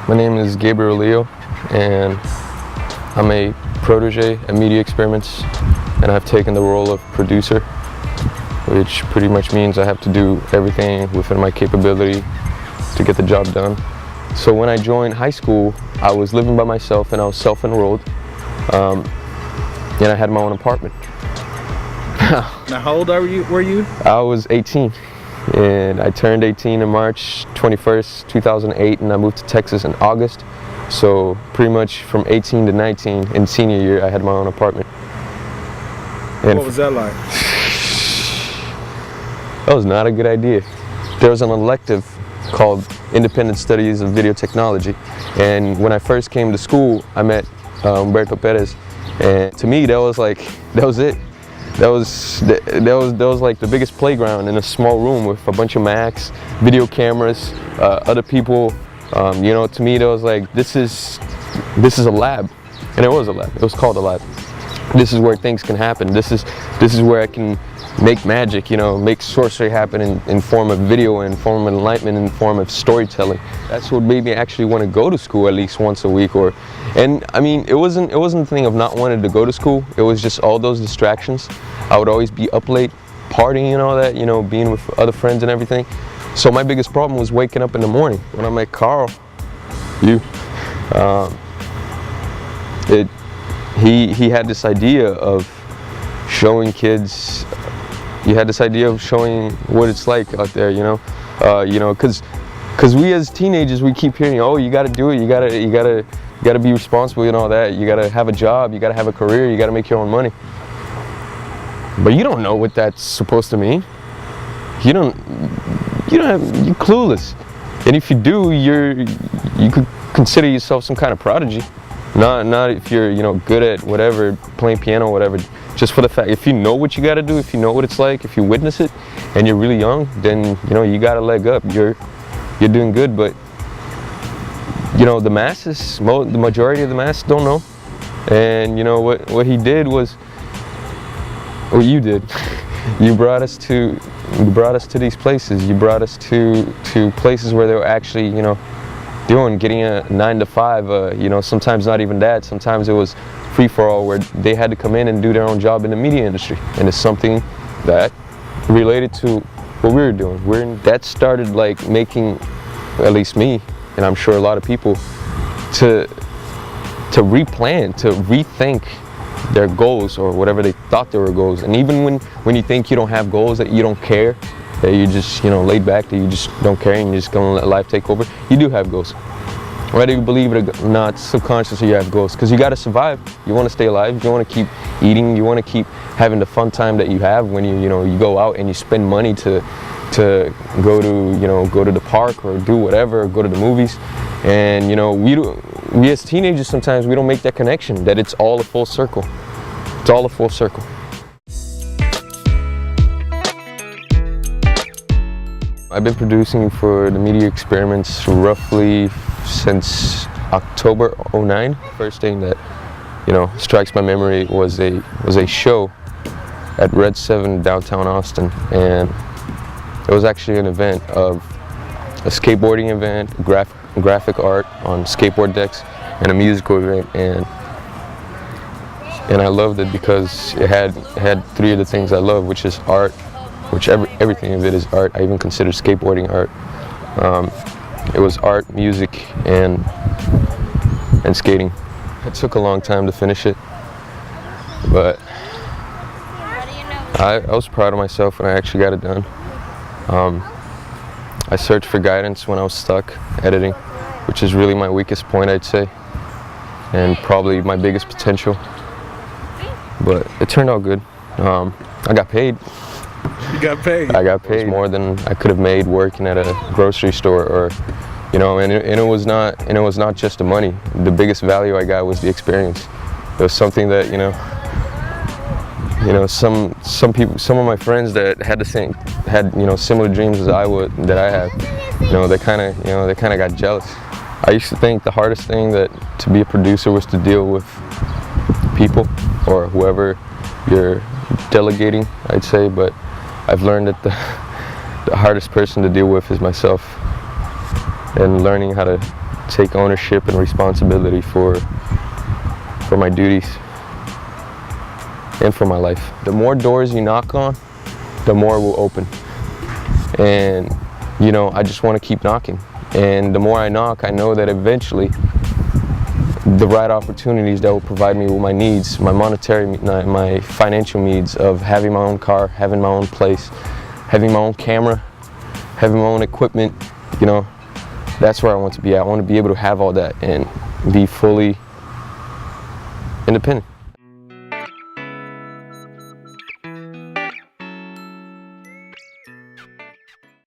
My name is Gabriel Leal, and I'm a protege at Media Experiments, and I've taken the role of producer, which pretty much means I have to do everything within my capability to get the job done. So when I joined high school, I was living by myself and I was self-enrolled, and I had my own apartment. Now, how old were you? I was 18, and I turned 18 on March 21st, 2008, and I moved to Texas in August. So pretty much from 18 to 19 in senior year, I had my own apartment. And what was that like? That was not a good idea. There was an elective called Independent Studies of Video Technology, and when I first came to school, I met Humberto Perez, and to me that was it. That was like the biggest playground in a small room with a bunch of Macs, video cameras, other people. You know, to me that was like, this is a lab, and it was a lab. It was called a lab. This is where things can happen. This is where I can make magic, you know, make sorcery happen in form of video, in form of enlightenment, in form of storytelling. That's what made me actually want to go to school at least once a week. And I mean, it wasn't a thing of not wanting to go to school. It was just all those distractions. I would always be up late, partying and all that, you know, being with other friends and everything. So my biggest problem was waking up in the morning. When I met Carl, he had this idea of showing kids. He had this idea of showing what it's like out there, you know, because we as teenagers, we keep hearing, oh, you got to do it, you gotta be responsible and all that. You gotta have a job, you gotta have a career, you gotta make your own money. But you don't know what that's supposed to mean. You're clueless. And if you do, you could consider yourself some kind of prodigy. Not if you're, you know, good at whatever, playing piano, whatever. Just for the fact, if you know what you got to do, if you know what it's like, if you witness it, and you're really young, then you know you got a leg up. You're doing good. But you know, the masses, the majority of the masses don't know. And you know what he did was, what you did. You brought us to these places. You brought us to places where they were actually, you know, getting a 9 to 5, you know, sometimes not even that. Sometimes it was free for all, where they had to come in and do their own job in the media industry. And it's something that related to what we were doing. That started like making, at least me, and I'm sure a lot of people, to replan, to rethink their goals or whatever they thought they were goals. And even when you think you don't have goals, that you don't care, that you just, you know, laid back, that you just don't care and you're just gonna let life take over, you do have goals. Whether you believe it or not, subconsciously you have goals, because you got to survive. You want to stay alive. You want to keep eating. You want to keep having the fun time that you have when you go out and you spend money to go to the park or do whatever, or go to the movies. And you know, we as teenagers sometimes we don't make that connection, that it's all a full circle. It's all a full circle. I've been producing for the Media Experiments roughly since October '09. First thing that, you know, strikes my memory was a show at Red 7 downtown Austin, and it was actually an event of a skateboarding event, graphic art on skateboard decks, and a musical event, and I loved it because it had three of the things I love, which is art, which everything of it is art. I even consider skateboarding art. It was art, music, and skating. It took a long time to finish it, but I was proud of myself when I actually got it done. I searched for guidance when I was stuck editing, which is really my weakest point, I'd say, and probably my biggest potential. But it turned out good. I got paid. You got paid? I got paid more than I could have made working at a grocery store, or, you know, and it was not just the money. The biggest value I got was the experience. It was something that, you know, some people, some of my friends that had similar dreams as I had, you know, they kind of got jealous. I used to think the hardest thing to be a producer was to deal with people or whoever you're delegating, I'd say, but I've learned that the hardest person to deal with is myself, and learning how to take ownership and responsibility for my duties and for my life. The more doors you knock on, the more will open. And you know, I just want to keep knocking. And the more I knock, I know that eventually the right opportunities that will provide me with my needs, my monetary, my financial needs of having my own car, having my own place, having my own camera, having my own equipment, you know, that's where I want to be at. I want to be able to have all that and be fully independent.